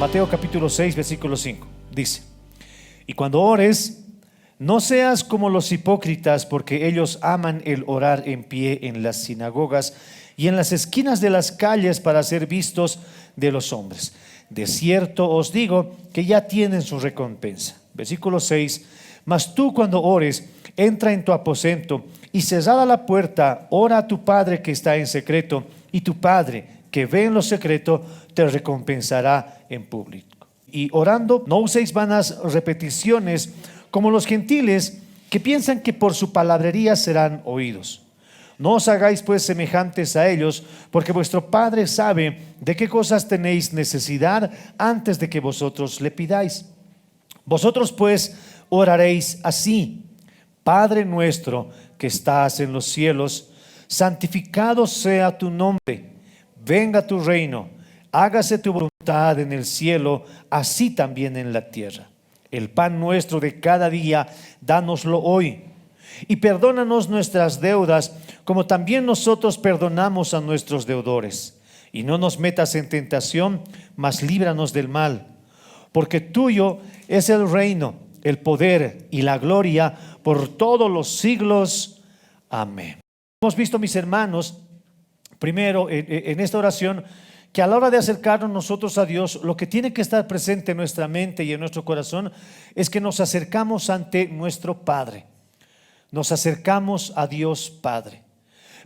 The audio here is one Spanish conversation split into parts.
Mateo capítulo 6, versículo 5. Dice: y cuando ores, no seas como los hipócritas, porque ellos aman el orar en pie en las sinagogas y en las esquinas de las calles para ser vistos de los hombres. De cierto os digo que ya tienen su recompensa. Versículo 6. Mas tú, cuando ores, entra en tu aposento y cerrada la puerta, ora a tu Padre que está en secreto, y tu Padre que ve en lo secreto te recompensará en público. Y orando, no uséis vanas repeticiones como los gentiles, que piensan que por su palabrería serán oídos. No os hagáis pues semejantes a ellos, porque vuestro Padre sabe de qué cosas tenéis necesidad antes de que vosotros le pidáis. Vosotros pues oraréis así: Padre nuestro que estás en los cielos, santificado sea tu nombre, venga tu reino, hágase tu voluntad en el cielo, así también en la tierra. El pan nuestro de cada día, dánoslo hoy. Y perdónanos nuestras deudas, como también nosotros perdonamos a nuestros deudores. Y no nos metas en tentación, mas líbranos del mal. Porque tuyo es el reino, el poder y la gloria por todos los siglos. Amén. Hemos visto, mis hermanos, primero en esta oración, que a la hora de acercarnos nosotros a Dios, lo que tiene que estar presente en nuestra mente y en nuestro corazón es que nos acercamos ante nuestro Padre. Nos acercamos a Dios Padre.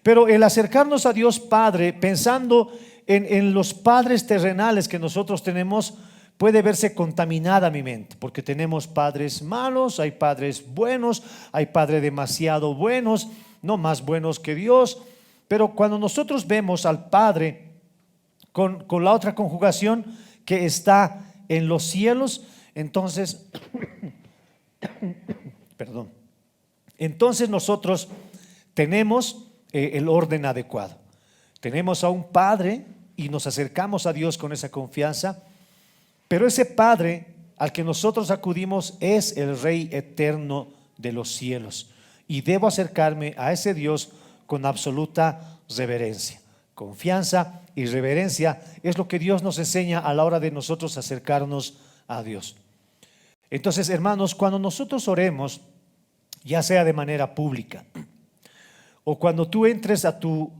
Pero el acercarnos a Dios Padre, pensando en los padres terrenales que nosotros tenemos, puede verse contaminada mi mente, porque tenemos padres malos, hay padres buenos, hay padres demasiado buenos, no más buenos que Dios. Pero cuando nosotros vemos al Padre con la otra conjugación que está en los cielos, entonces, perdón, entonces nosotros tenemos el orden adecuado. Tenemos a un Padre y nos acercamos a Dios con esa confianza, pero ese Padre al que nosotros acudimos es el Rey eterno de los cielos, y debo acercarme a ese Dios con absoluta reverencia. Confianza y reverencia es lo que Dios nos enseña a la hora de nosotros acercarnos a Dios. Entonces, hermanos, cuando nosotros oremos, ya sea de manera pública o cuando tú entres a tu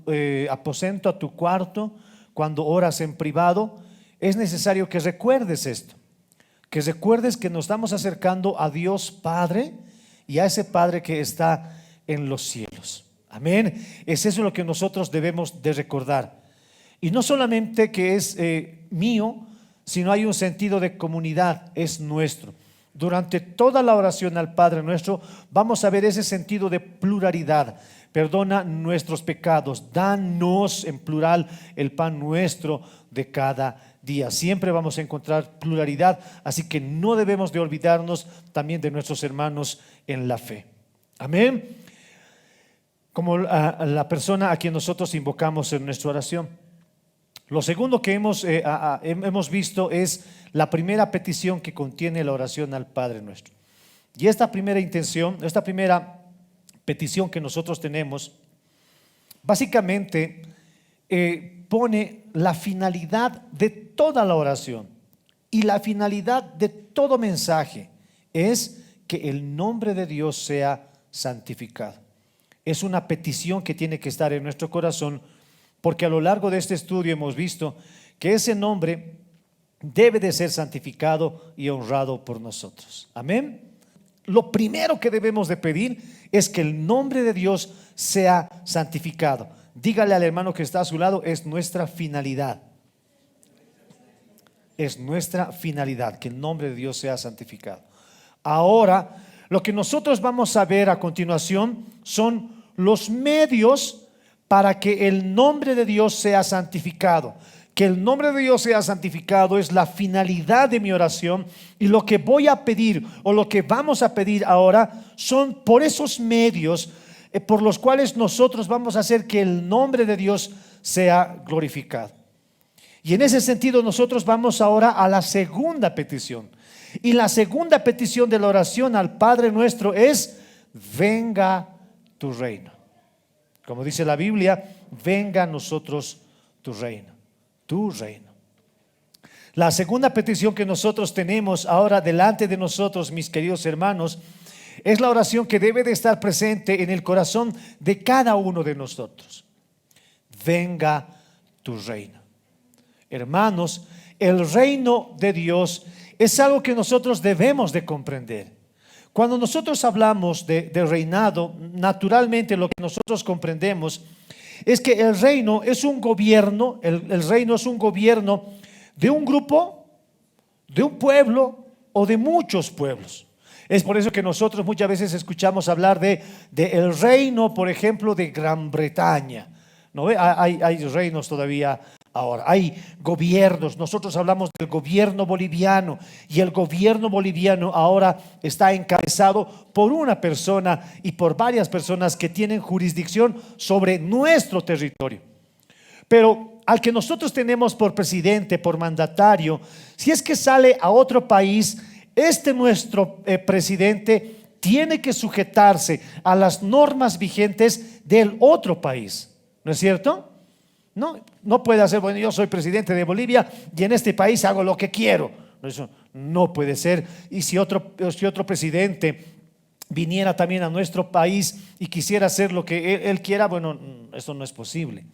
aposento, a tu cuarto, cuando oras en privado, es necesario que recuerdes esto, que recuerdes que nos estamos acercando a Dios Padre y a ese Padre que está en los cielos. Amén. Es eso lo que nosotros debemos de recordar. Y no solamente que es mío, sino hay un sentido de comunidad, es nuestro. Durante toda la oración al Padre nuestro vamos a ver ese sentido de pluralidad. Perdona nuestros pecados, danos en plural el pan nuestro de cada día. Siempre vamos a encontrar pluralidad, así que no debemos de olvidarnos también de nuestros hermanos en la fe. Amén. Como la persona a quien nosotros invocamos en nuestra oración. Lo segundo que hemos visto es la primera petición que contiene la oración al Padre nuestro. Y esta primera intención, esta primera petición que nosotros tenemos, básicamente pone la finalidad de toda la oración y la finalidad de todo mensaje es que el nombre de Dios sea santificado. Es una petición que tiene que estar en nuestro corazón, porque a lo largo de este estudio hemos visto que ese nombre debe de ser santificado y honrado por nosotros. Amén. Lo primero que debemos de pedir es que el nombre de Dios sea santificado. Dígale al hermano que está a su lado, es nuestra finalidad. Es nuestra finalidad que el nombre de Dios sea santificado. Ahora, lo que nosotros vamos a ver a continuación son los medios para que el nombre de Dios sea santificado. Que el nombre de Dios sea santificado es la finalidad de mi oración, y lo que voy a pedir o lo que vamos a pedir ahora son por esos medios por los cuales nosotros vamos a hacer que el nombre de Dios sea glorificado. Y en ese sentido nosotros vamos ahora a la segunda petición. Y la segunda petición de la oración al Padre nuestro es: venga tu reino. Como dice la Biblia, venga a nosotros tu reino, tu reino. La segunda petición que nosotros tenemos ahora delante de nosotros, mis queridos hermanos, es la oración que debe de estar presente en el corazón de cada uno de nosotros. Venga tu reino. Hermanos, el reino de Dios es algo que nosotros debemos de comprender. Cuando nosotros hablamos de reinado, naturalmente lo que nosotros comprendemos es que el reino es un gobierno, el reino es un gobierno de un grupo, de un pueblo o de muchos pueblos. Es por eso que nosotros muchas veces escuchamos hablar de el reino, por ejemplo, de Gran Bretaña. ¿No ve? Hay reinos todavía ahora, hay gobiernos. Nosotros hablamos del gobierno boliviano, y el gobierno boliviano ahora está encabezado por una persona y por varias personas que tienen jurisdicción sobre nuestro territorio. Pero al que nosotros tenemos por presidente, por mandatario, si es que sale a otro país, nuestro presidente tiene que sujetarse a las normas vigentes del otro país, ¿no es cierto? No puede hacer, bueno, yo soy presidente de Bolivia y en este país hago lo que quiero. Eso no puede ser. Y si otro presidente viniera también a nuestro país y quisiera hacer lo que él quiera, bueno, eso no es posible.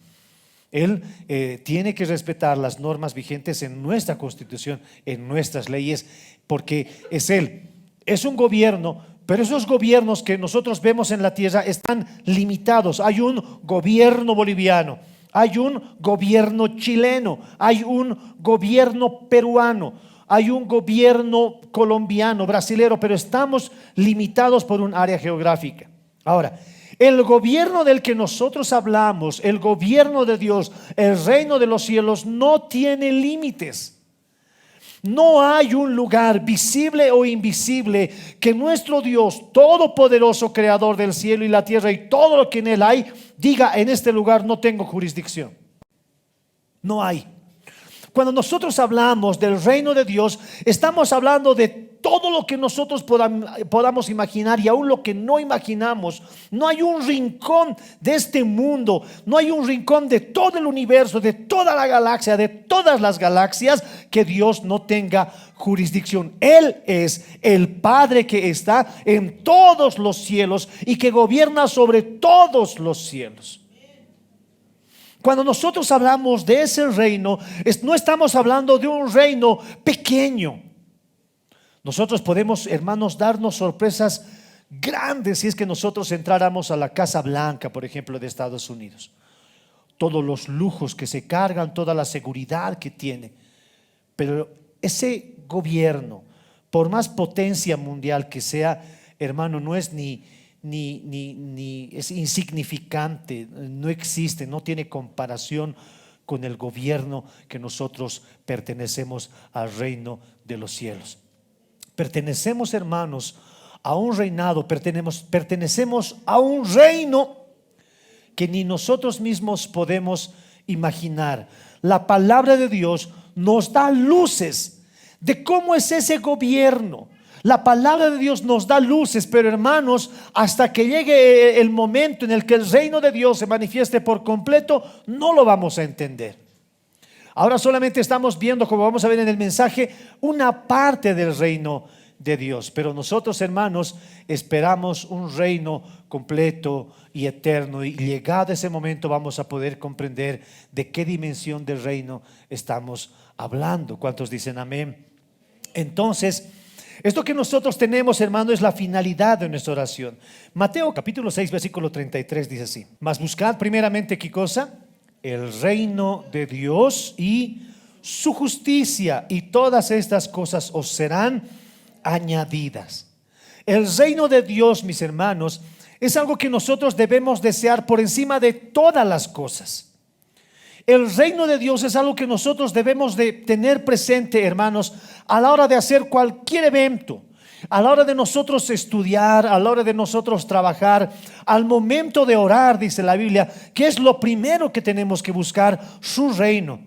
Él tiene que respetar las normas vigentes en nuestra Constitución, en nuestras leyes, porque es él. Es un gobierno, pero esos gobiernos que nosotros vemos en la tierra están limitados. Hay un gobierno boliviano, hay un gobierno chileno, hay un gobierno peruano, hay un gobierno colombiano, brasilero, pero estamos limitados por un área geográfica. Ahora, el gobierno del que nosotros hablamos, el gobierno de Dios, el reino de los cielos, no tiene límites. No hay un lugar visible o invisible que nuestro Dios todopoderoso, creador del cielo y la tierra y todo lo que en él hay, diga: en este lugar no tengo jurisdicción. No hay. Cuando nosotros hablamos del reino de Dios, estamos hablando de todo lo que nosotros podamos imaginar y aún lo que no imaginamos. No hay un rincón de este mundo, no hay un rincón de todo el universo, de toda la galaxia, de todas las galaxias, que Dios no tenga jurisdicción. Él es el Padre que está en todos los cielos y que gobierna sobre todos los cielos. Cuando nosotros hablamos de ese reino, no estamos hablando de un reino pequeño. Nosotros podemos, hermanos, darnos sorpresas grandes si es que nosotros entráramos a la Casa Blanca, por ejemplo, de Estados Unidos. Todos los lujos que se cargan, toda la seguridad que tiene. Pero ese gobierno, por más potencia mundial que sea, hermano, no es ni es insignificante, no existe, no tiene comparación con el gobierno que nosotros pertenecemos al reino de los cielos. Pertenecemos, hermanos, a un reinado, pertenecemos a un reino que ni nosotros mismos podemos imaginar. La palabra de Dios nos da luces de cómo es ese gobierno. La palabra de Dios nos da luces, pero hermanos, hasta que llegue el momento en el que el reino de Dios se manifieste por completo, no lo vamos a entender. Ahora solamente estamos viendo, como vamos a ver en el mensaje, una parte del reino de Dios. Pero nosotros, hermanos, esperamos un reino completo y eterno. Y llegado ese momento vamos a poder comprender de qué dimensión del reino estamos hablando. ¿Cuántos dicen amén? Entonces, esto que nosotros tenemos, hermano, es la finalidad de nuestra oración. Mateo capítulo 6, versículo 33 dice así: mas buscad primeramente, ¿qué cosa? El reino de Dios y su justicia, y todas estas cosas os serán añadidas. El reino de Dios, mis hermanos, es algo que nosotros debemos desear por encima de todas las cosas. El reino de Dios es algo que nosotros debemos de tener presente, hermanos, a la hora de hacer cualquier evento, a la hora de nosotros estudiar, a la hora de nosotros trabajar, al momento de orar, dice la Biblia, que es lo primero que tenemos que buscar: su reino,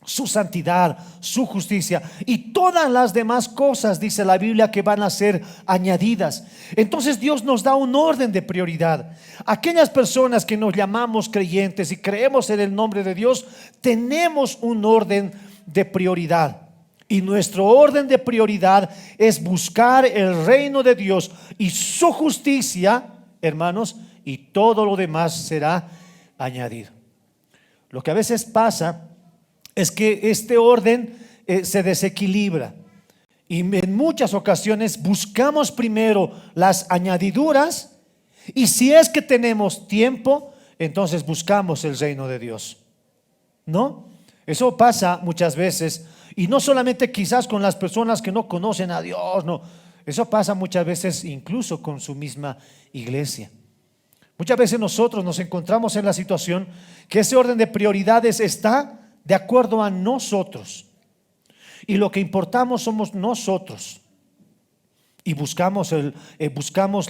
su santidad, su justicia y todas las demás cosas, dice la Biblia, que van a ser añadidas. Entonces Dios nos da un orden de prioridad. Aquellas personas que nos llamamos creyentes y creemos en el nombre de Dios, tenemos un orden de prioridad. Y nuestro orden de prioridad es buscar el reino de Dios y su justicia, hermanos, y todo lo demás será añadido. Lo que a veces pasa es que este orden se desequilibra y en muchas ocasiones buscamos primero las añadiduras, y si es que tenemos tiempo, entonces buscamos el reino de Dios. ¿No? Eso pasa muchas veces, y no solamente quizás con las personas que no conocen a Dios, no. Eso pasa muchas veces incluso con su misma iglesia. Muchas veces nosotros nos encontramos en la situación que ese orden de prioridades está de acuerdo a nosotros, y lo que importamos somos nosotros, y buscamos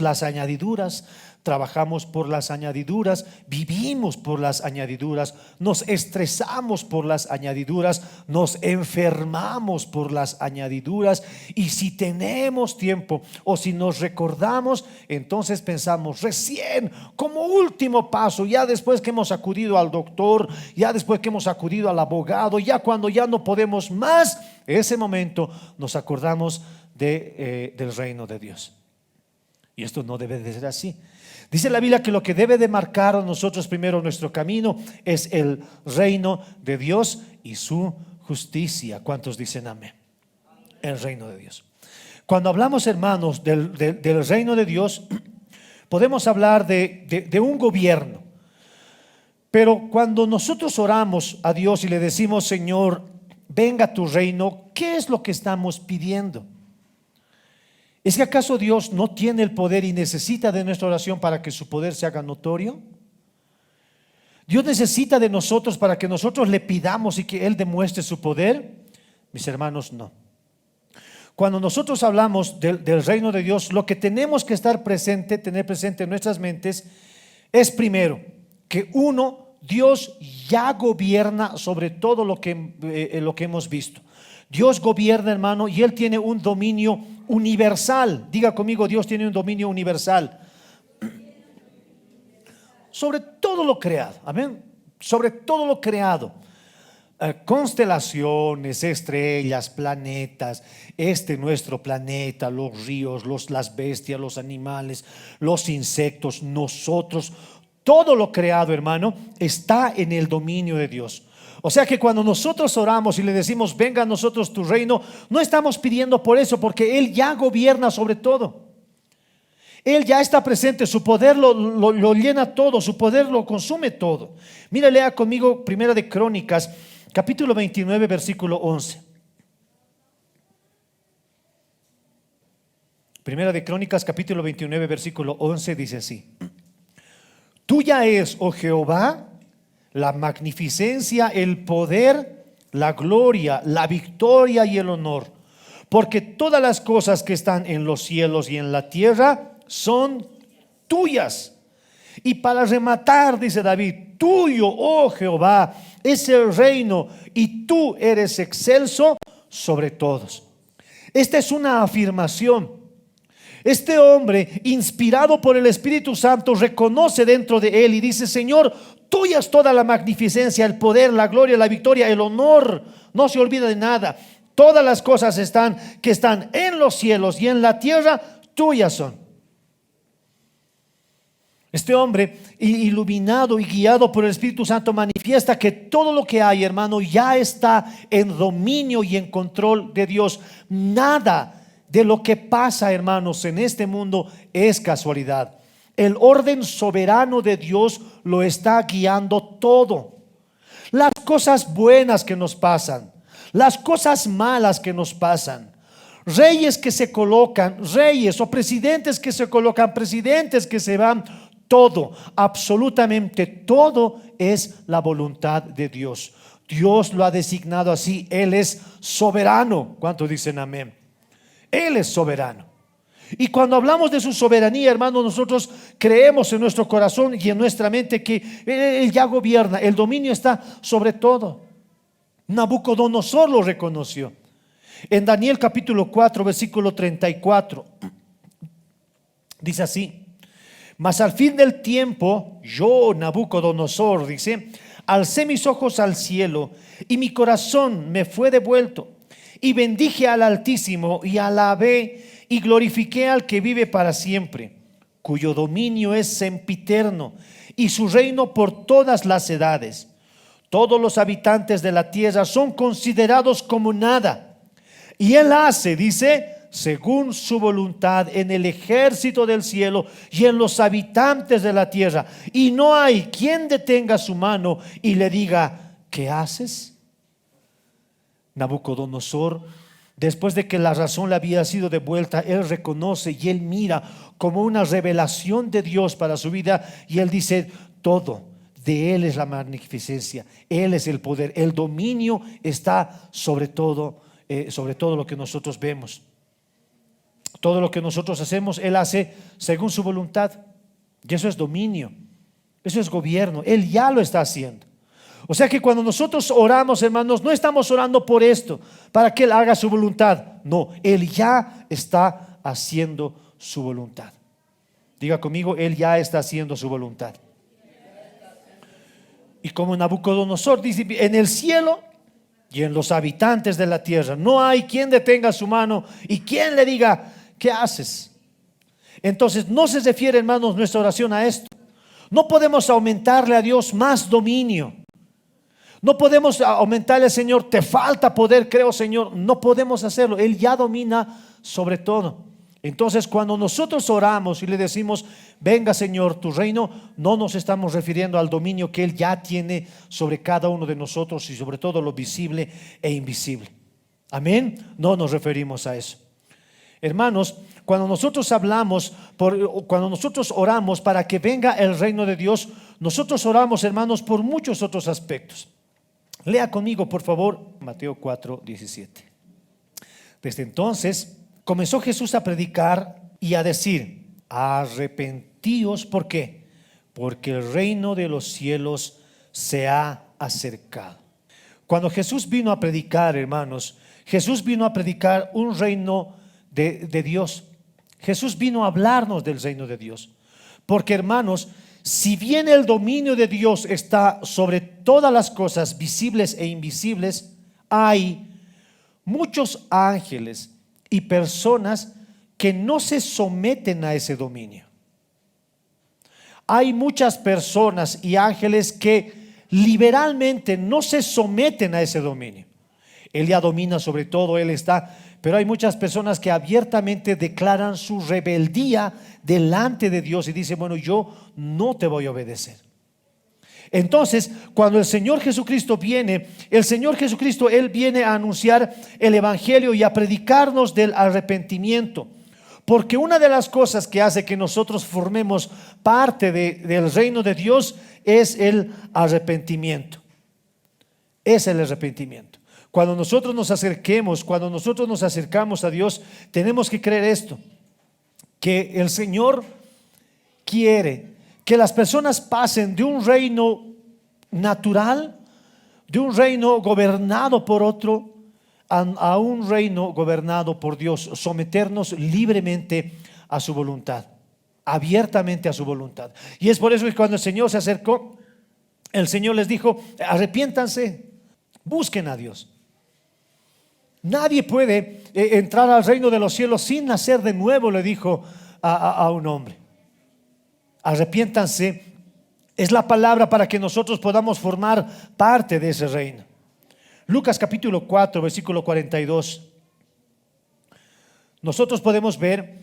las añadiduras, trabajamos por las añadiduras, vivimos por las añadiduras, nos estresamos por las añadiduras, nos enfermamos por las añadiduras, y si tenemos tiempo o si nos recordamos, entonces pensamos recién como último paso, ya después que hemos acudido al doctor, ya después que hemos acudido al abogado, ya cuando ya no podemos más, ese momento nos acordamos del reino de Dios. Y esto no debe de ser así. Dice la Biblia que lo que debe de marcar a nosotros primero nuestro camino es el reino de Dios y su justicia. ¿Cuántos dicen amén? El reino de Dios. Cuando hablamos, hermanos, del reino de Dios, podemos hablar de un gobierno. Pero cuando nosotros oramos a Dios y le decimos: Señor, venga tu reino, ¿qué es lo que estamos pidiendo? ¿Es que acaso Dios no tiene el poder y necesita de nuestra oración para que su poder se haga notorio? ¿Dios necesita de nosotros para que nosotros le pidamos y que Él demuestre su poder? Mis hermanos, no. Cuando nosotros hablamos del reino de Dios, lo que tenemos que tener presente en nuestras mentes es primero que Dios ya gobierna sobre todo lo que hemos visto. Dios gobierna, hermano, y Él tiene un dominio universal. Diga conmigo: Dios tiene un dominio universal sobre todo lo creado. Amén. Sobre todo lo creado. Constelaciones, estrellas, planetas, nuestro planeta, los ríos, las bestias, los animales, los insectos, nosotros, todo lo creado, hermano, está en el dominio de Dios. O sea que cuando nosotros oramos y le decimos: venga a nosotros tu reino, no estamos pidiendo por eso, porque Él ya gobierna sobre todo. Él ya está presente, su poder lo llena todo, su poder lo consume todo. Mira, lea conmigo Primera de Crónicas, capítulo 29, versículo 11. Primera de Crónicas, capítulo 29, versículo 11, dice así: Tuya es, oh Jehová, la magnificencia, el poder, la gloria, la victoria y el honor, porque todas las cosas que están en los cielos y en la tierra son tuyas. Y para rematar, dice David: tuyo, oh Jehová, es el reino, y tú eres excelso sobre todos. Esta es una afirmación. Este hombre, inspirado por el Espíritu Santo, reconoce dentro de él y dice: Señor, tuya es toda la magnificencia, el poder, la gloria, la victoria, el honor. No se olvida de nada. Todas las cosas que están en los cielos y en la tierra, tuyas son. Este hombre, iluminado y guiado por el Espíritu Santo, manifiesta que todo lo que hay, hermano, ya está en dominio y en control de Dios. Nada de lo que pasa, hermanos, en este mundo es casualidad. El orden soberano de Dios lo está guiando todo. Las cosas buenas que nos pasan, las cosas malas que nos pasan, reyes que se colocan, reyes, o presidentes que se colocan, presidentes que se van, todo, absolutamente todo es la voluntad de Dios. Dios lo ha designado así. Él es soberano. ¿Cuántos dicen amén? Él es soberano. Y cuando hablamos de su soberanía, hermanos, nosotros creemos en nuestro corazón y en nuestra mente que Él ya gobierna. El dominio está sobre todo. Nabucodonosor lo reconoció. En Daniel capítulo 4, versículo 34, dice así: Mas al fin del tiempo, yo, Nabucodonosor, dice, alcé mis ojos al cielo y mi corazón me fue devuelto. y bendije al Altísimo y alabé y glorifiqué al que vive para siempre, cuyo dominio es sempiterno y su reino por todas las edades. Todos los habitantes de la tierra son considerados como nada, y él hace, dice, según su voluntad en el ejército del cielo y en los habitantes de la tierra, y no hay quien detenga su mano y le diga: ¿qué haces? Nabucodonosor, después de que la razón le había sido devuelta, él reconoce y él mira como una revelación de Dios para su vida, y él dice: todo de él es la magnificencia, él es el poder, el dominio está sobre todo lo que nosotros vemos. Todo lo que nosotros hacemos, él hace según su voluntad, y eso es dominio, eso es gobierno. Él ya lo está haciendo. O sea que cuando nosotros oramos, hermanos, no estamos orando por esto, para que él haga su voluntad. No, él ya está haciendo su voluntad. Diga conmigo: él ya está haciendo su voluntad. Y como Nabucodonosor dice: en el cielo y en los habitantes de la tierra no hay quien detenga su mano y quien le diga: ¿qué haces? Entonces no se refiere, hermanos, nuestra oración a esto. No podemos aumentarle a Dios más dominio. No podemos aumentarle: Señor, te falta poder, creo, Señor. No podemos hacerlo. Él ya domina sobre todo. Entonces, cuando nosotros oramos y le decimos: venga, Señor, tu reino, no nos estamos refiriendo al dominio que Él ya tiene sobre cada uno de nosotros y sobre todo lo visible e invisible. Amén. No nos referimos a eso. Hermanos, cuando nosotros cuando nosotros oramos para que venga el reino de Dios, nosotros oramos, hermanos, por muchos otros aspectos. Lea conmigo, por favor, Mateo 4:17. Desde entonces comenzó Jesús a predicar y a decir: arrepentíos. ¿Por qué? Porque el reino de los cielos se ha acercado. Cuando Jesús vino a predicar, hermanos, Jesús vino a predicar un reino de Dios. Jesús vino a hablarnos del reino de Dios. Porque, hermanos, si bien el dominio de Dios está sobre todas las cosas visibles e invisibles, hay muchos ángeles y personas que no se someten a ese dominio. Hay muchas personas y ángeles que liberalmente no se someten a ese dominio. Él ya domina sobre todo, Él está, pero hay muchas personas que abiertamente declaran su rebeldía delante de Dios y dicen: bueno, yo no te voy a obedecer. Entonces, cuando el Señor Jesucristo viene, Él viene a anunciar el evangelio y a predicarnos del arrepentimiento. Porque una de las cosas que hace que nosotros formemos parte del reino de Dios es el arrepentimiento. Es el arrepentimiento. Cuando nosotros nos acercamos a Dios, tenemos que creer esto: que el Señor quiere que las personas pasen de un reino natural, de un reino gobernado por otro, a un reino gobernado por Dios, someternos libremente a su voluntad, abiertamente a su voluntad. Y es por eso que cuando el Señor se acercó, el Señor les dijo: arrepiéntanse, busquen a Dios. Nadie puede entrar al reino de los cielos sin nacer de nuevo, le dijo a un hombre. Arrepiéntanse es la palabra para que nosotros podamos formar parte de ese reino. Lucas capítulo 4, versículo 42. Nosotros podemos ver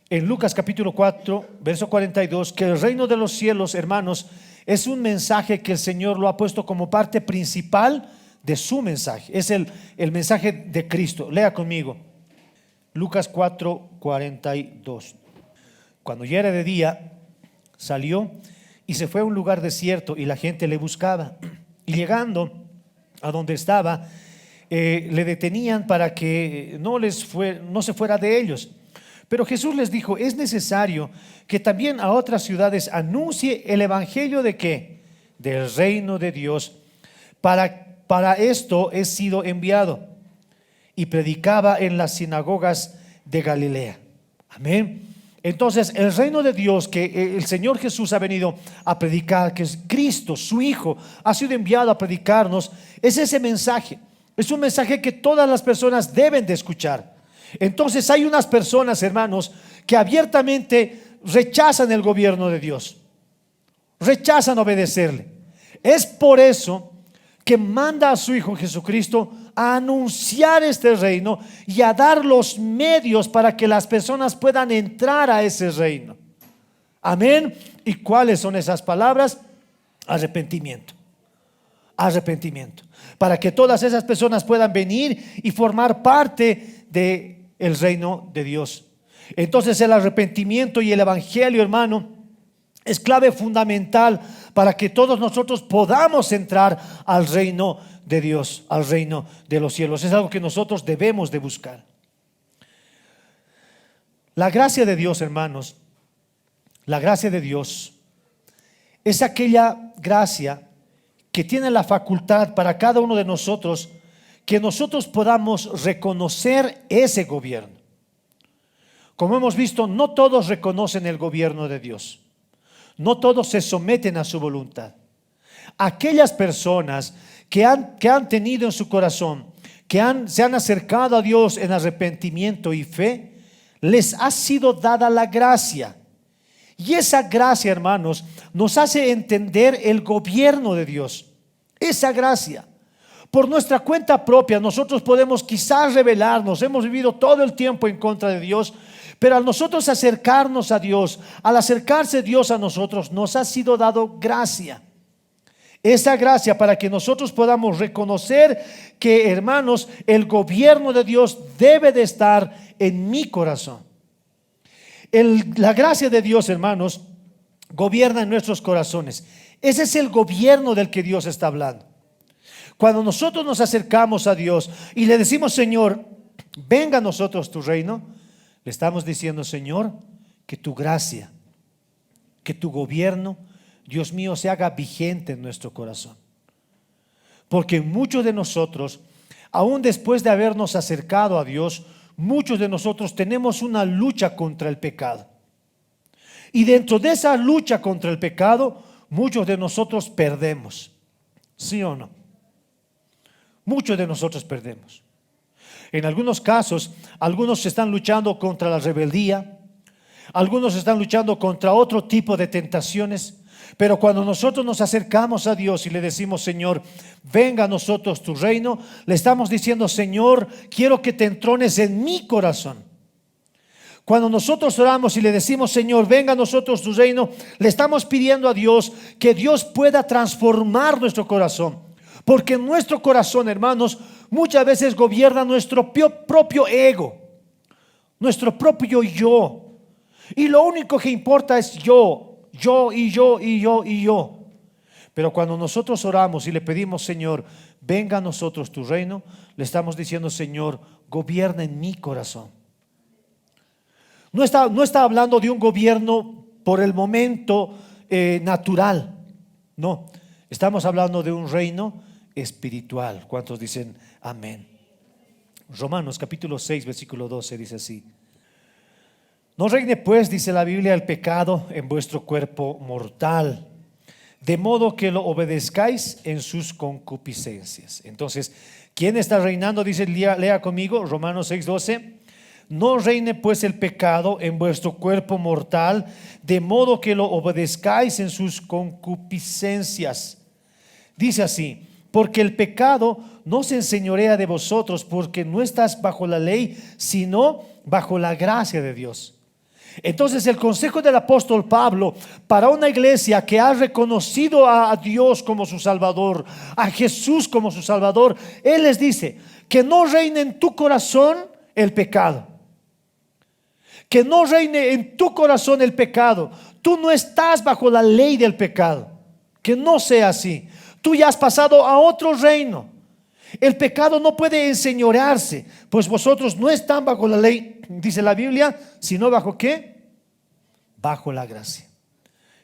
en Lucas capítulo 4, verso 42, que el reino de los cielos, hermanos, es un mensaje que el Señor lo ha puesto como parte principal de su mensaje. Es el mensaje de Cristo. Lea conmigo Lucas 4, 42. Cuando ya era de día, salió y se fue a un lugar desierto, y la gente le buscaba. Y llegando a donde estaba, le detenían para que no se fuera de ellos. Pero Jesús les dijo: es necesario que también a otras ciudades anuncie el evangelio ¿de qué? Del reino de Dios. Para esto he sido enviado. Y predicaba en las sinagogas de Galilea. Amén. Entonces, el reino de Dios que el Señor Jesús ha venido a predicar, que es Cristo, su Hijo, ha sido enviado a predicarnos, es ese mensaje. Es un mensaje que todas las personas deben de escuchar. Entonces hay unas personas, hermanos, que abiertamente rechazan el gobierno de Dios, rechazan obedecerle. Es por eso que manda a su Hijo Jesucristo a anunciar este reino y a dar los medios para que las personas puedan entrar a ese reino. Amén. ¿Y cuáles son esas palabras? Arrepentimiento. Arrepentimiento. Para que todas esas personas puedan venir y formar parte del reino de Dios. Entonces el arrepentimiento y el evangelio, hermano, es clave fundamental para que todos nosotros podamos entrar al reino de Dios, al reino de los cielos. Es algo que nosotros debemos de buscar. La gracia de Dios, hermanos, la gracia de Dios es aquella gracia que tiene la facultad para cada uno de nosotros que nosotros podamos reconocer ese gobierno. Como hemos visto, no todos reconocen el gobierno de Dios. No todos se someten a su voluntad. Aquellas personas que han tenido en su corazón, se han acercado a Dios en arrepentimiento y fe, les ha sido dada la gracia. Y esa gracia, hermanos, nos hace entender el gobierno de Dios. Esa gracia. Por nuestra cuenta propia, nosotros podemos quizás rebelarnos. Hemos vivido todo el tiempo en contra de Dios. Pero al nosotros acercarnos a Dios, al acercarse Dios a nosotros, nos ha sido dado gracia. Esa gracia para que nosotros podamos reconocer que, hermanos, el gobierno de Dios debe de estar en mi corazón. La gracia de Dios, hermanos, gobierna en nuestros corazones. Ese es el gobierno del que Dios está hablando. Cuando nosotros nos acercamos a Dios y le decimos: Señor, venga a nosotros tu reino, le estamos diciendo: Señor, que tu gracia, que tu gobierno, Dios mío, se haga vigente en nuestro corazón. Porque muchos de nosotros, aún después de habernos acercado a Dios, muchos de nosotros tenemos una lucha contra el pecado. Y dentro de esa lucha contra el pecado, muchos de nosotros perdemos. ¿Sí o no? Muchos de nosotros perdemos. En algunos casos, algunos están luchando contra la rebeldía, algunos están luchando contra otro tipo de tentaciones. Pero cuando nosotros nos acercamos a Dios y le decimos: Señor, venga a nosotros tu reino, le estamos diciendo: Señor, quiero que te entrones en mi corazón. Cuando nosotros oramos y le decimos: Señor, venga a nosotros tu reino, le estamos pidiendo a Dios que Dios pueda transformar nuestro corazón. Porque en nuestro corazón, hermanos, muchas veces gobierna nuestro propio ego, nuestro propio yo. Y lo único que importa es yo. Pero cuando nosotros oramos y le pedimos: Señor, venga a nosotros tu reino, le estamos diciendo: Señor, gobierna en mi corazón. No está hablando de un gobierno por el momento natural. No, estamos hablando de un reino espiritual. ¿Cuántos dicen amén? Romanos capítulo 6 versículo 12 dice así: No reine pues, dice la Biblia, el pecado en vuestro cuerpo mortal, de modo que lo obedezcáis en sus concupiscencias. Entonces, ¿quién está reinando? Dice, lea conmigo, Romanos 6:12. No reine pues el pecado en vuestro cuerpo mortal, de modo que lo obedezcáis en sus concupiscencias. Dice así: porque el pecado no se enseñorea de vosotros, porque no estás bajo la ley, sino bajo la gracia de Dios. Entonces el consejo del apóstol Pablo para una iglesia que ha reconocido a Dios como su Salvador, a Jesús como su Salvador, él les dice: que no reine en tu corazón el pecado. Que no reine en tu corazón el pecado. Tú no estás bajo la ley del pecado. Que no sea así. Tú ya has pasado a otro reino. El pecado no puede enseñorearse, pues vosotros no están bajo la ley, dice la Biblia, sino bajo ¿qué? Bajo la gracia.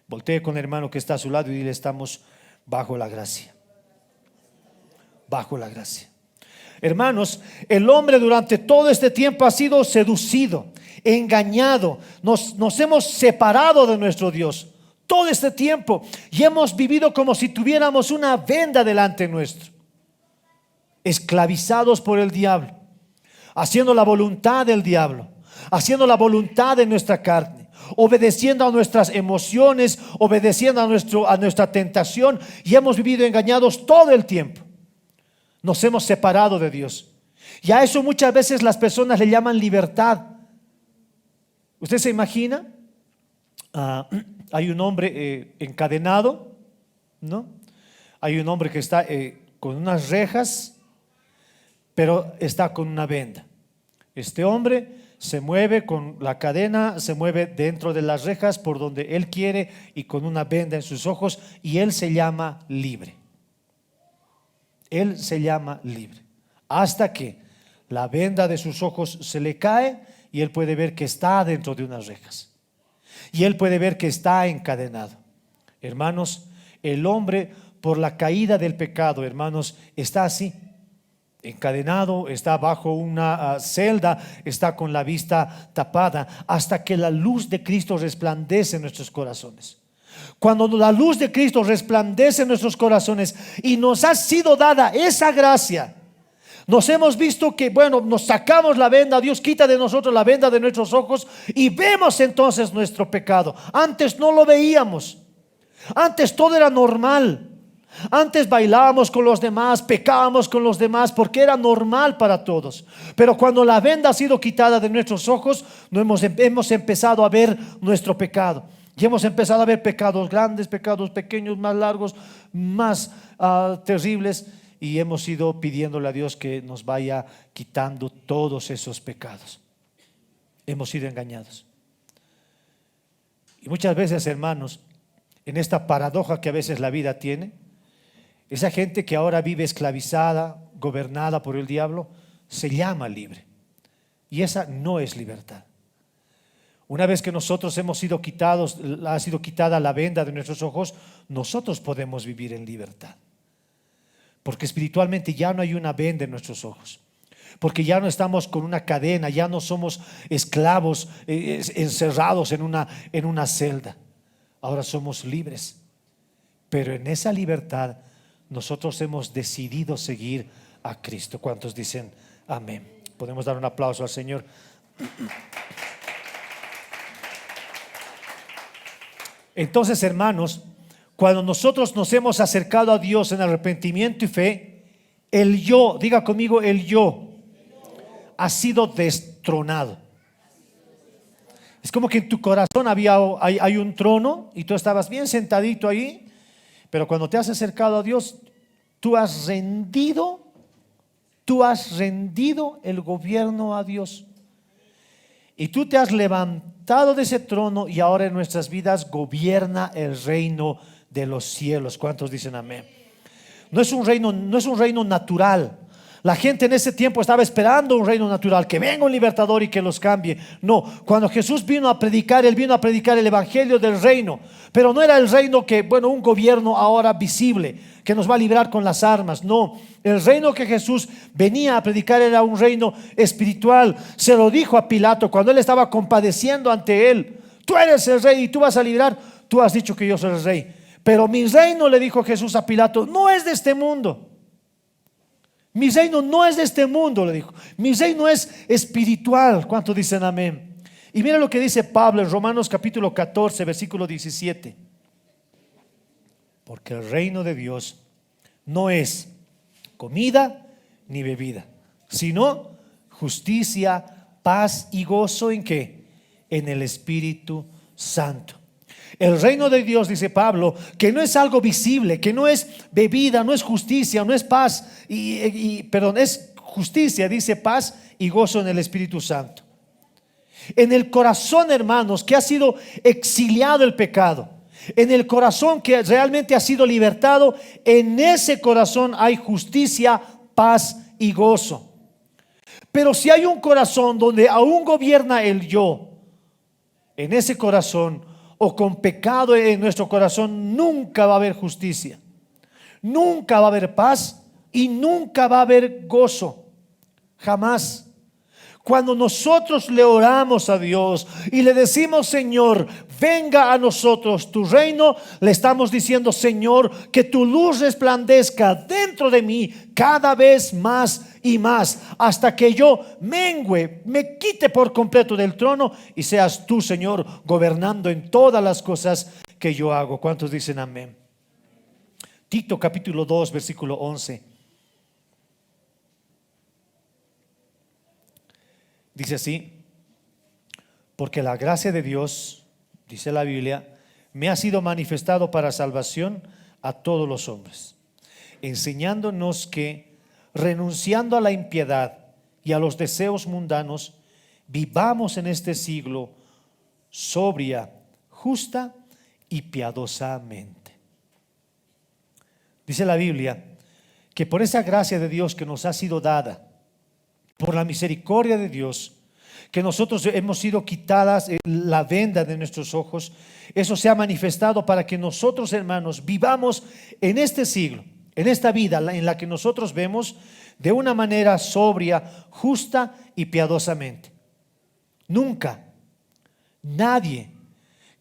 Voltee con el hermano que está a su lado y dile: estamos bajo la gracia. Bajo la gracia. Hermanos, el hombre durante todo este tiempo ha sido seducido, engañado. Nos hemos separado de nuestro Dios todo este tiempo y hemos vivido como si tuviéramos una venda delante nuestro. esclavizados por el diablo, haciendo la voluntad del diablo, haciendo la voluntad de nuestra carne, obedeciendo a nuestras emociones, obedeciendo a nuestra tentación, y hemos vivido engañados todo el tiempo. Nos hemos separado de Dios, y a eso muchas veces las personas le llaman libertad. ¿Usted se imagina? Hay un hombre encadenado, ¿no? Hay un hombre que está con unas rejas, pero está con una venda. Este hombre se mueve con la cadena, se mueve dentro de las rejas por donde él quiere y con una venda en sus ojos, y él se llama libre. Él se llama libre. Hasta que la venda de sus ojos se le cae y él puede ver que está dentro de unas rejas. Y él puede ver que está encadenado. Hermanos, el hombre por la caída del pecado, hermanos, está así, encadenado, está bajo una celda, está con la vista tapada, hasta que la luz de Cristo resplandece en nuestros corazones. Cuando la luz de Cristo resplandece en nuestros corazones y nos ha sido dada esa gracia, nos hemos visto que, bueno, nos sacamos la venda, Dios quita de nosotros la venda de nuestros ojos y vemos entonces nuestro pecado. Antes no lo veíamos, antes todo era normal. Antes bailábamos con los demás, pecábamos con los demás porque era normal para todos. Pero cuando la venda ha sido quitada de nuestros ojos, hemos empezado a ver nuestro pecado. Y hemos empezado a ver pecados grandes, pecados pequeños, más largos, más terribles. Y hemos ido pidiéndole a Dios que nos vaya quitando todos esos pecados. Hemos sido engañados. Y muchas veces, hermanos, en esta paradoja que a veces la vida tiene, esa gente que ahora vive esclavizada, gobernada por el diablo, se llama libre. Y esa no es libertad. Una vez que nosotros hemos sido quitados, ha sido quitada la venda de nuestros ojos, nosotros podemos vivir en libertad. Porque espiritualmente ya no hay una venda en nuestros ojos. Porque ya no estamos con una cadena, ya no somos esclavos encerrados en una celda. Ahora somos libres. Pero en esa libertad nosotros hemos decidido seguir a Cristo. ¿Cuántos dicen amén? Podemos dar un aplauso al Señor. Entonces, hermanos, cuando nosotros nos hemos acercado a Dios en arrepentimiento y fe, el yo, diga conmigo, el yo ha sido destronado. Es como que en tu corazón hay un trono y tú estabas bien sentadito ahí, pero cuando te has acercado a Dios, tú has rendido el gobierno a Dios. Y tú te has levantado de ese trono y ahora en nuestras vidas gobierna el reino de los cielos. ¿Cuántos dicen amén? No es un reino natural. La gente en ese tiempo estaba esperando un reino natural, que venga un libertador y que los cambie. No, cuando Jesús vino a predicar, Él vino a predicar el evangelio del reino. Pero no era el reino que, un gobierno ahora visible, que nos va a librar con las armas. No, el reino que Jesús venía a predicar era un reino espiritual. Se lo dijo a Pilato cuando él estaba compadeciendo ante él: tú eres el rey y tú vas a librar. Tú has dicho que yo soy el rey, pero mi reino, le dijo Jesús a Pilato, no es de este mundo. Mi reino no es de este mundo, le dijo. Mi reino es espiritual. ¿Cuántos dicen amén? Y mira lo que dice Pablo en Romanos capítulo 14, versículo 17. Porque el reino de Dios no es comida ni bebida, sino justicia, paz y gozo. ¿En qué? En el Espíritu Santo. El reino de Dios, dice Pablo, que no es algo visible, que no es bebida, no es justicia, no es paz, es justicia, dice, paz y gozo en el Espíritu Santo. En el corazón, hermanos, que ha sido exiliado el pecado, en el corazón que realmente ha sido libertado, en ese corazón hay justicia, paz y gozo. Pero si hay un corazón donde aún gobierna el yo, en ese corazón, o con pecado en nuestro corazón, nunca va a haber justicia, nunca va a haber paz y nunca va a haber gozo. Jamás. Cuando nosotros le oramos a Dios y le decimos, Señor, venga a nosotros tu reino, le estamos diciendo, Señor, que tu luz resplandezca dentro de mí cada vez más y más, hasta que yo mengüe, me quite por completo del trono y seas tú, Señor, gobernando en todas las cosas que yo hago. ¿Cuántos dicen amén? Tito capítulo 2 versículo 11 dice así: porque la gracia de Dios, dice la Biblia, me ha sido manifestado para salvación a todos los hombres, enseñándonos que, renunciando a la impiedad y a los deseos mundanos, vivamos en este siglo sobria, justa y piadosamente. Dice la Biblia que por esa gracia de Dios que nos ha sido dada, por la misericordia de Dios, que nosotros hemos sido quitadas la venda de nuestros ojos, eso se ha manifestado para que nosotros, hermanos, vivamos en este siglo, en esta vida en la que nosotros vemos, de una manera sobria, justa y piadosamente. Nunca nadie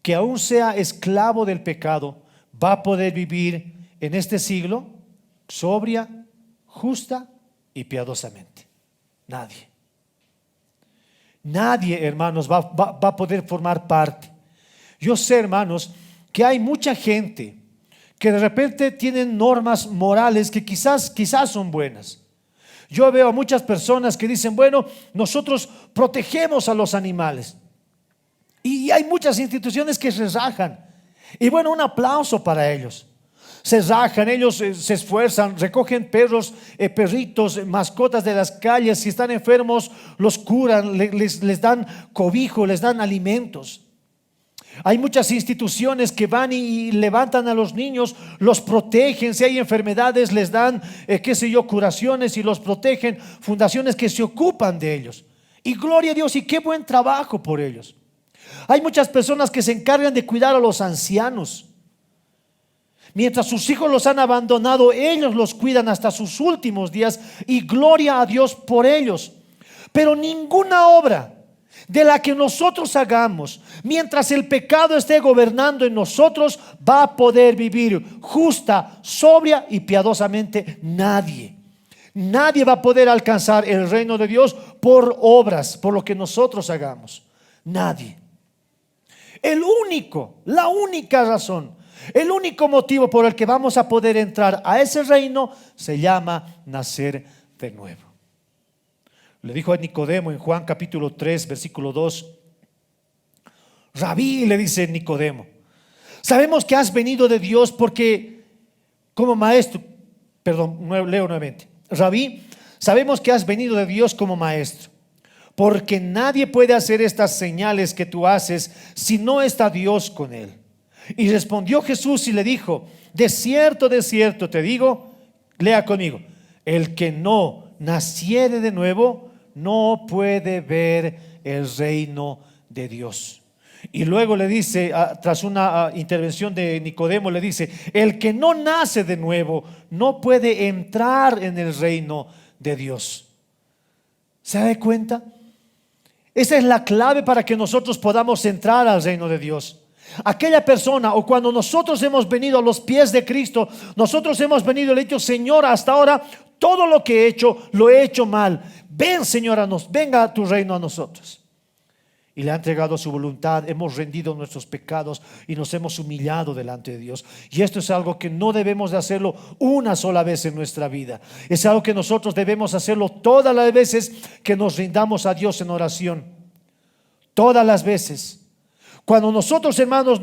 que aún sea esclavo del pecado va a poder vivir en este siglo sobria, justa y piadosamente. Nadie, hermanos, va a poder formar parte. Yo sé, hermanos, que hay mucha gente que de repente tienen normas morales que quizás son buenas. Yo veo a muchas personas que dicen, bueno, nosotros protegemos a los animales. Y hay muchas instituciones que se rajan. Y bueno, un aplauso para ellos. Se rajan, ellos se esfuerzan, recogen perros, perritos, mascotas de las calles. Si están enfermos, los curan, les dan cobijo, les dan alimentos. Hay muchas instituciones que van y levantan a los niños, los protegen. Si hay enfermedades, les dan, curaciones y los protegen. Fundaciones que se ocupan de ellos. Y gloria a Dios, y qué buen trabajo por ellos. Hay muchas personas que se encargan de cuidar a los ancianos. Mientras sus hijos los han abandonado, ellos los cuidan hasta sus últimos días, y gloria a Dios por ellos. Pero ninguna obra de la que nosotros hagamos, mientras el pecado esté gobernando en nosotros, va a poder vivir justa, sobria y piadosamente. Nadie va a poder alcanzar el reino de Dios por obras, por lo que nosotros hagamos. Nadie. La única razón, el único motivo por el que vamos a poder entrar a ese reino se llama nacer de nuevo. Le dijo a Nicodemo en Juan capítulo 3 versículo 2: Rabí, le dice Nicodemo, sabemos que has venido de Dios porque como maestro, leo nuevamente. Rabí, sabemos que has venido de Dios como maestro, porque nadie puede hacer estas señales que tú haces si no está Dios con él. Y respondió Jesús y le dijo: de cierto te digo, lea conmigo, el que no naciere de nuevo no puede ver el reino de Dios. Y luego le dice, tras una intervención de Nicodemo, le dice: el que no nace de nuevo no puede entrar en el reino de Dios. ¿Se da cuenta? Esa es la clave para que nosotros podamos entrar al reino de Dios. Aquella persona, o cuando nosotros hemos venido a los pies de Cristo, nosotros hemos venido y le he dicho: Señor, hasta ahora todo lo que he hecho, lo he hecho mal. Ven, Señor, venga a tu reino a nosotros. Y le ha entregado su voluntad, hemos rendido nuestros pecados y nos hemos humillado delante de Dios. Y esto es algo que no debemos de hacerlo una sola vez en nuestra vida. Es algo que nosotros debemos hacerlo todas las veces que nos rindamos a Dios en oración. Todas las veces. Cuando nosotros, hermanos,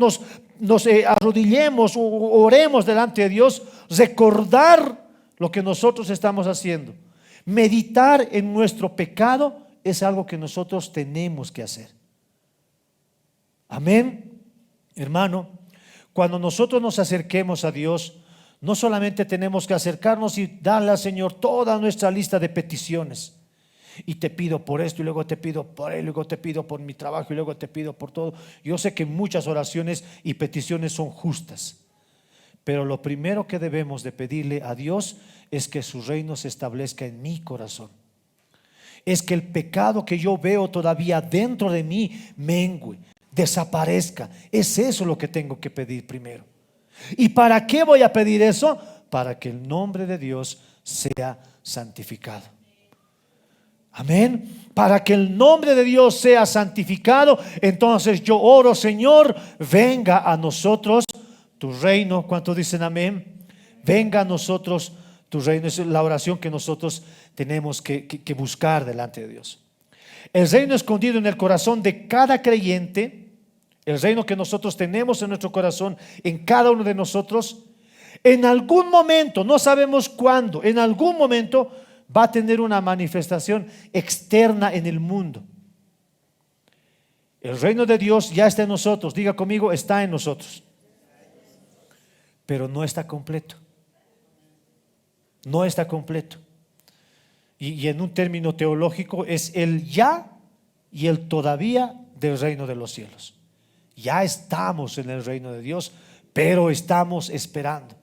nos arrodillemos o oremos delante de Dios, recordar lo que nosotros estamos haciendo. Meditar en nuestro pecado es algo que nosotros tenemos que hacer. Amén. Hermano, cuando nosotros nos acerquemos a Dios, no solamente tenemos que acercarnos y darle al Señor toda nuestra lista de peticiones. Y te pido por esto, y luego te pido por él, y luego te pido por mi trabajo, y luego te pido por todo. Yo sé que muchas oraciones y peticiones son justas, pero lo primero que debemos de pedirle a Dios es que su reino se establezca en mi corazón. es que el pecado que yo veo todavía dentro de mí mengue, desaparezca. Es eso lo que tengo que pedir primero. ¿Y para qué voy a pedir eso? Para que el nombre de Dios sea santificado. Amén. Para que el nombre de Dios sea santificado, entonces yo oro, Señor, venga a nosotros tu reino. ¿Cuántos dicen amén? Venga a nosotros tu reino. Es la oración que nosotros tenemos que buscar delante de Dios. El reino escondido en el corazón de cada creyente, el reino que nosotros tenemos en nuestro corazón, en cada uno de nosotros, en algún momento, no sabemos cuándo, en algún momento va a tener una manifestación externa en el mundo. El reino de Dios ya está en nosotros. Diga conmigo, está en nosotros. Pero no está completo. No está completo. Y en un término teológico es el ya y el todavía del reino de los cielos. Ya estamos en el reino de Dios, pero estamos esperando.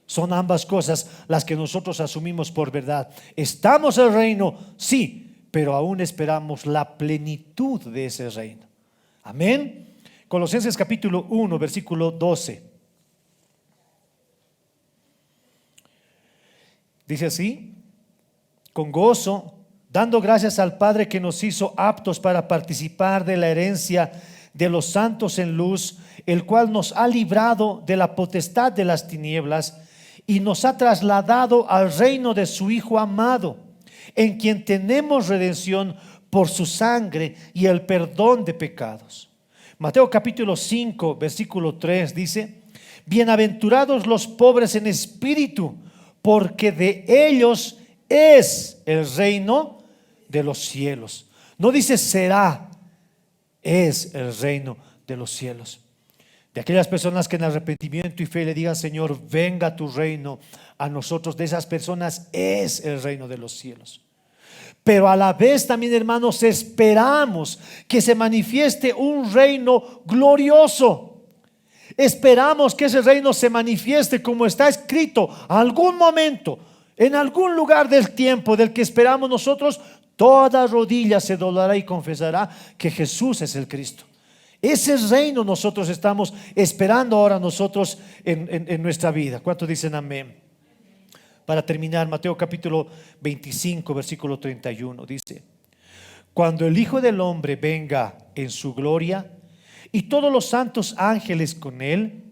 Son ambas cosas las que nosotros asumimos por verdad. Estamos en el reino, sí, pero aún esperamos la plenitud de ese reino. Amén. Colosenses capítulo 1, versículo 12. Dice así: con gozo, dando gracias al Padre que nos hizo aptos para participar de la herencia de los santos en luz, el cual nos ha librado de la potestad de las tinieblas y nos ha trasladado al reino de su Hijo amado, en quien tenemos redención por su sangre y el perdón de pecados. Mateo capítulo 5, versículo 3 dice: bienaventurados los pobres en espíritu, porque de ellos es el reino de los cielos. No dice será, es el reino de los cielos. De aquellas personas que en arrepentimiento y fe le digan: Señor, venga tu reino a nosotros, de esas personas es el reino de los cielos. Pero a la vez también, hermanos, esperamos que se manifieste un reino glorioso. Esperamos que ese reino se manifieste como está escrito, algún momento, en algún lugar del tiempo del que esperamos nosotros, toda rodilla se doblará y confesará que Jesús es el Cristo. Ese reino nosotros estamos esperando ahora nosotros en nuestra vida. ¿Cuántos dicen amén? Para terminar, Mateo capítulo 25, versículo 31 dice: cuando el Hijo del Hombre venga en su gloria y todos los santos ángeles con él,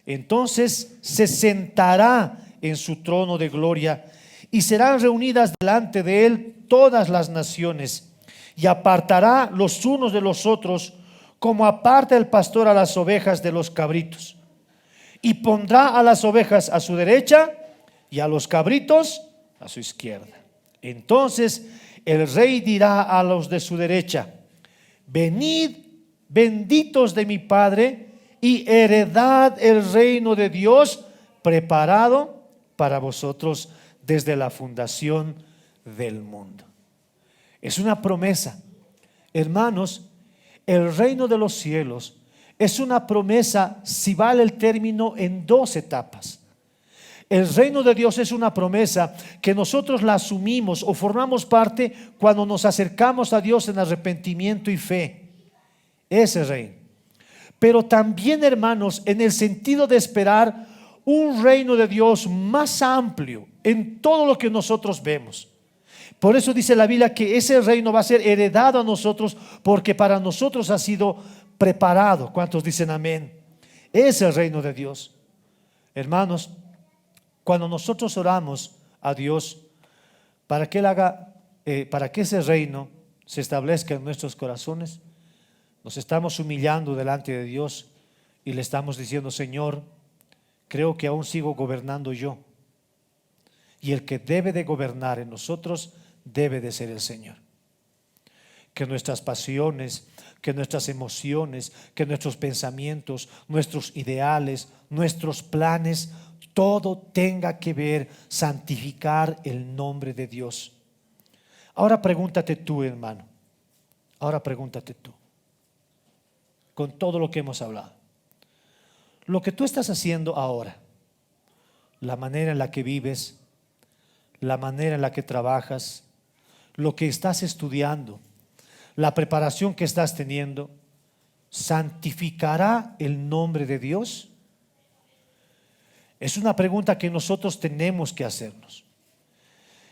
entonces se sentará en su trono de gloria y serán reunidas delante de él todas las naciones, y apartará los unos de los otros, como aparta el pastor a las ovejas de los cabritos, y pondrá a las ovejas a su derecha y a los cabritos a su izquierda. Entonces el rey dirá a los de su derecha: venid, benditos de mi Padre, y heredad el reino de Dios, preparado para vosotros desde la fundación del mundo. Es una promesa, hermanos. El reino de los cielos es una promesa, si vale el término, en dos etapas. El reino de Dios es una promesa que nosotros la asumimos o formamos parte cuando nos acercamos a Dios en arrepentimiento y fe. Ese reino. Pero también, hermanos, en el sentido de esperar un reino de Dios más amplio en todo lo que nosotros vemos. Por eso dice la Biblia que ese reino va a ser heredado a nosotros, porque para nosotros ha sido preparado. ¿Cuántos dicen amén? Es el reino de Dios. Hermanos, cuando nosotros oramos a Dios para que Él haga, para que ese reino se establezca en nuestros corazones, nos estamos humillando delante de Dios y le estamos diciendo: Señor, creo que aún sigo gobernando yo, y el que debe de gobernar en nosotros debe de ser el Señor. Que nuestras pasiones, que nuestras emociones, que nuestros pensamientos, nuestros ideales, nuestros planes, todo tenga que ver santificar el nombre de Dios. Ahora pregúntate tú, hermano. Ahora pregúntate tú, con todo lo que hemos hablado, lo que tú estás haciendo ahora, la manera en la que vives, la manera en la que trabajas, lo que estás estudiando, la preparación que estás teniendo, santificará el nombre de Dios? Es una pregunta que nosotros tenemos que hacernos.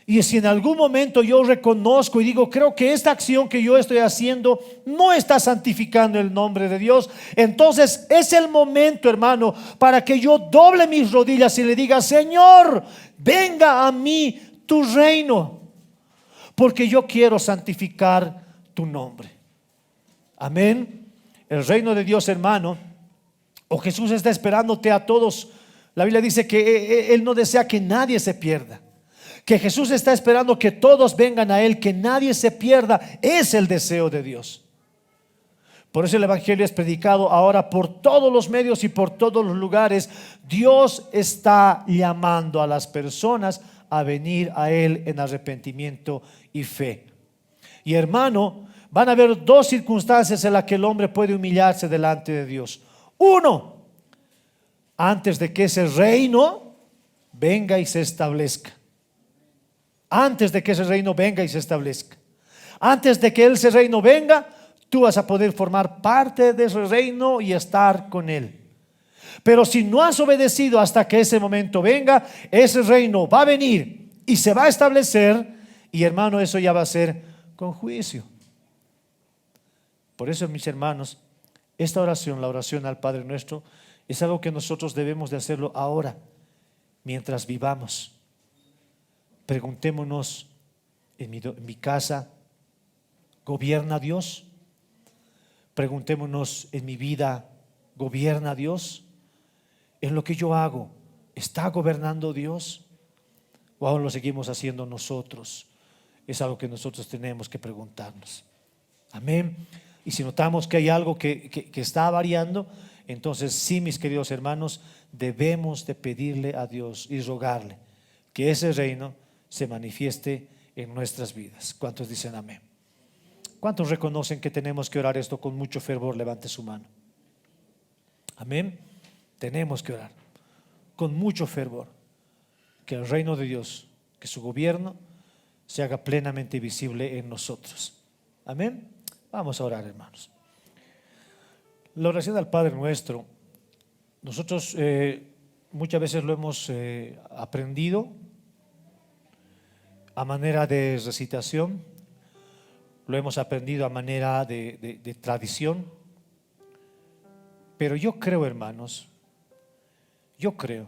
Y si en algún momento yo reconozco y digo, creo que esta acción que yo estoy haciendo no está santificando el nombre de Dios, entonces es el momento, hermano, para que yo doble mis rodillas y le diga: Señor, venga a mí tu reino, porque yo quiero santificar tu nombre. Amén. El reino de Dios, hermano, o Jesús está esperándote a todos. La Biblia dice que Él no desea que nadie se pierda, que Jesús está esperando que todos vengan a Él, que nadie se pierda. Es el deseo de Dios. Por eso el Evangelio es predicado ahora por todos los medios y por todos los lugares. Dios está llamando a las personas a venir a Él en arrepentimiento y fe. Y hermano, van a haber dos circunstancias en las que el hombre puede humillarse delante de Dios. Uno, antes de que ese reino venga y se establezca. Antes de que ese reino venga y se establezca. Antes de que ese reino venga, tú vas a poder formar parte de ese reino y estar con Él. Pero si no has obedecido hasta que ese momento venga, ese reino va a venir y se va a establecer. Y hermano, eso ya va a ser con juicio. Por eso, mis hermanos, esta oración, la oración al Padre Nuestro, es algo que nosotros debemos de hacerlo ahora, mientras vivamos. Preguntémonos, en mi casa, ¿gobierna Dios? Preguntémonos, en mi vida, ¿gobierna Dios? ¿En lo que yo hago, está gobernando Dios? ¿O aún lo seguimos haciendo nosotros? Es algo que nosotros tenemos que preguntarnos. Amén. Y si notamos que hay algo que está variando, entonces sí, mis queridos hermanos, debemos de pedirle a Dios y rogarle que ese reino se manifieste en nuestras vidas. ¿Cuántos dicen amén? ¿Cuántos reconocen que tenemos que orar esto con mucho fervor? Levante su mano. Amén. Tenemos que orar con mucho fervor que el reino de Dios, que su gobierno se haga plenamente visible en nosotros. Amén. Vamos a orar, hermanos. La oración al Padre Nuestro, nosotros muchas veces lo hemos aprendido a manera de recitación, lo hemos aprendido a manera de tradición, pero yo creo, hermanos, yo creo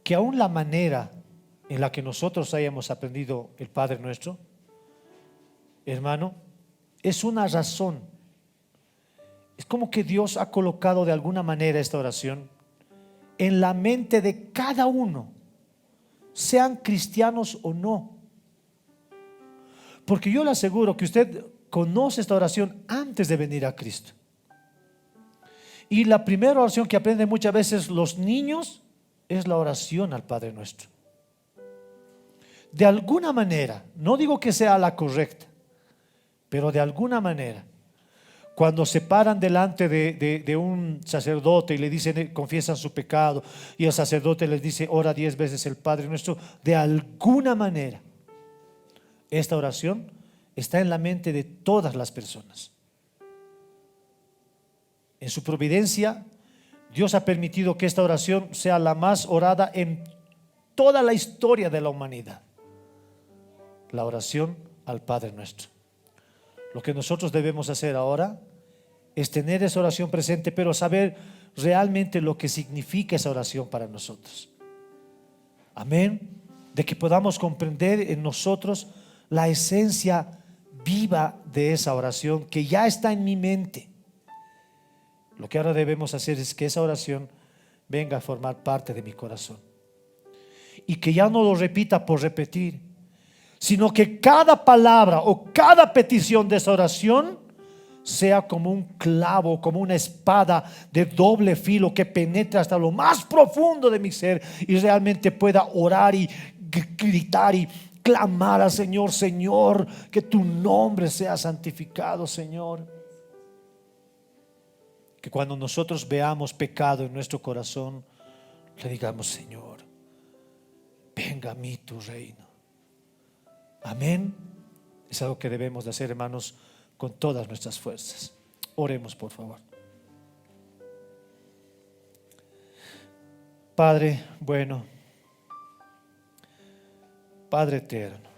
que aún la manera en la que nosotros hayamos aprendido el Padre Nuestro, hermano, es una razón. Es como que Dios ha colocado de alguna manera esta oración en la mente de cada uno, sean cristianos o no. Porque yo le aseguro que usted conoce esta oración antes de venir a Cristo. Y la primera oración que aprenden muchas veces los niños es la oración al Padre Nuestro. De alguna manera, no digo que sea la correcta, pero de alguna manera, cuando se paran delante de un sacerdote y le dicen, confiesan su pecado, y el sacerdote les dice, ora 10 veces el Padre Nuestro, de alguna manera esta oración está en la mente de todas las personas. En su providencia, Dios ha permitido que esta oración sea la más orada en toda la historia de la humanidad. La oración al Padre Nuestro. Lo que nosotros debemos hacer ahora es tener esa oración presente, pero saber realmente lo que significa esa oración para nosotros. Amén. De que podamos comprender en nosotros la esencia viva de esa oración que ya está en mi mente. Lo que ahora debemos hacer es que esa oración venga a formar parte de mi corazón y que ya no lo repita por repetir, sino que cada palabra o cada petición de esa oración sea como un clavo, como una espada de doble filo que penetre hasta lo más profundo de mi ser y realmente pueda orar y gritar y clamar al Señor: Señor, que tu nombre sea santificado, Señor. Que cuando nosotros veamos pecado en nuestro corazón, le digamos: Señor, venga a mí tu reino. Amén. Es algo que debemos de hacer, hermanos, con todas nuestras fuerzas. Oremos, por favor. Padre bueno, Padre eterno,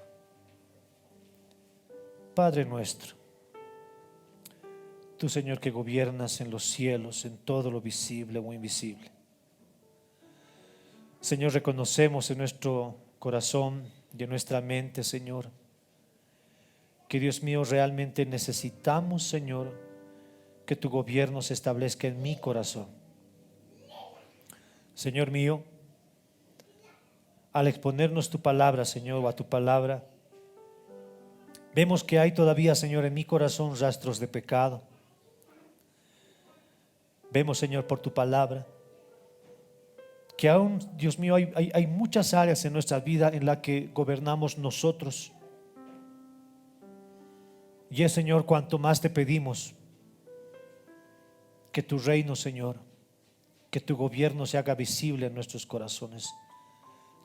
Padre nuestro, tú, Señor, que gobiernas en los cielos, en todo lo visible o invisible. Señor, reconocemos en nuestro corazón y en nuestra mente, Señor, que, Dios mío, realmente necesitamos, Señor, que tu gobierno se establezca en mi corazón. Señor mío, al exponernos tu palabra, Señor, o a tu palabra, vemos que hay todavía, Señor, en mi corazón rastros de pecado. Vemos, Señor, por tu palabra, que aún, Dios mío, hay muchas áreas en nuestra vida en las que gobernamos nosotros. Y es, Señor, cuanto más te pedimos que tu reino, Señor, que tu gobierno se haga visible en nuestros corazones.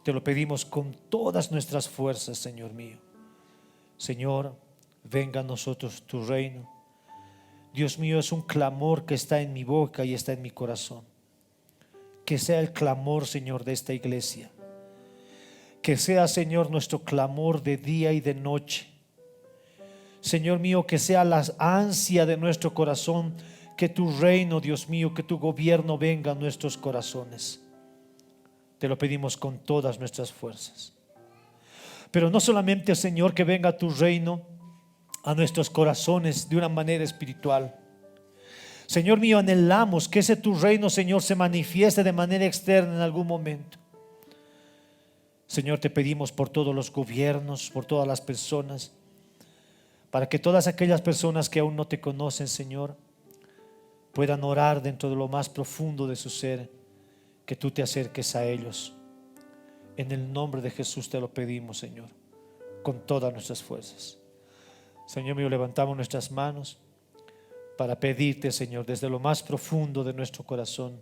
Te lo pedimos con todas nuestras fuerzas, Señor mío. Señor, venga a nosotros tu reino. Dios mío, es un clamor que está en mi boca y está en mi corazón. Que sea el clamor, Señor, de esta iglesia. Que sea, Señor, nuestro clamor de día y de noche. Señor mío, que sea la ansia de nuestro corazón, que tu reino, Dios mío, que tu gobierno venga a nuestros corazones. Te lo pedimos con todas nuestras fuerzas. Pero no solamente, Señor, que venga tu reino a nuestros corazones de una manera espiritual. Señor mío, anhelamos que ese tu reino, Señor, se manifieste de manera externa en algún momento. Señor, te pedimos por todos los gobiernos, por todas las personas, para que todas aquellas personas que aún no te conocen, Señor, puedan orar dentro de lo más profundo de su ser, que tú te acerques a ellos. En el nombre de Jesús te lo pedimos, Señor, con todas nuestras fuerzas. Señor mío, levantamos nuestras manos para pedirte, Señor, desde lo más profundo de nuestro corazón,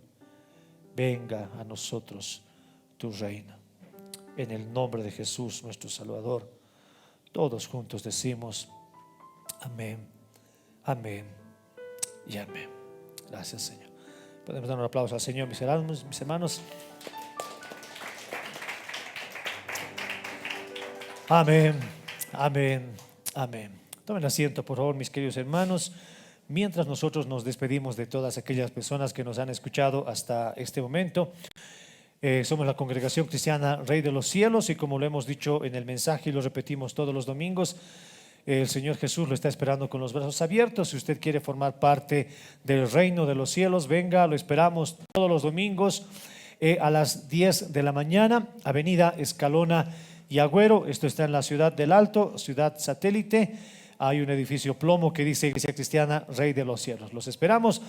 venga a nosotros tu reino. En el nombre de Jesús, nuestro Salvador, todos juntos decimos amén, amén y amén. Gracias, Señor. Podemos dar un aplauso al Señor, mis hermanos. Amén, amén, amén. Tomen asiento, por favor, mis queridos hermanos, mientras nosotros nos despedimos de todas aquellas personas que nos han escuchado hasta este momento. Somos la Congregación Cristiana Rey de los Cielos, y como lo hemos dicho en el mensaje y lo repetimos todos los domingos, el Señor Jesús lo está esperando con los brazos abiertos. Si usted quiere formar parte del reino de los cielos, venga, lo esperamos todos los domingos a las 10 de la mañana, Avenida Escalona y Agüero. Esto está en la ciudad del Alto, ciudad satélite. Hay un edificio plomo que dice Iglesia Cristiana Rey de los Cielos. Los esperamos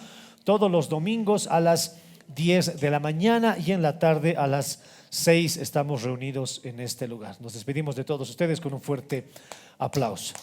todos los domingos a las 10 de la mañana, y en la tarde a las 6 estamos reunidos en este lugar. Nos despedimos de todos ustedes con un fuerte aplauso.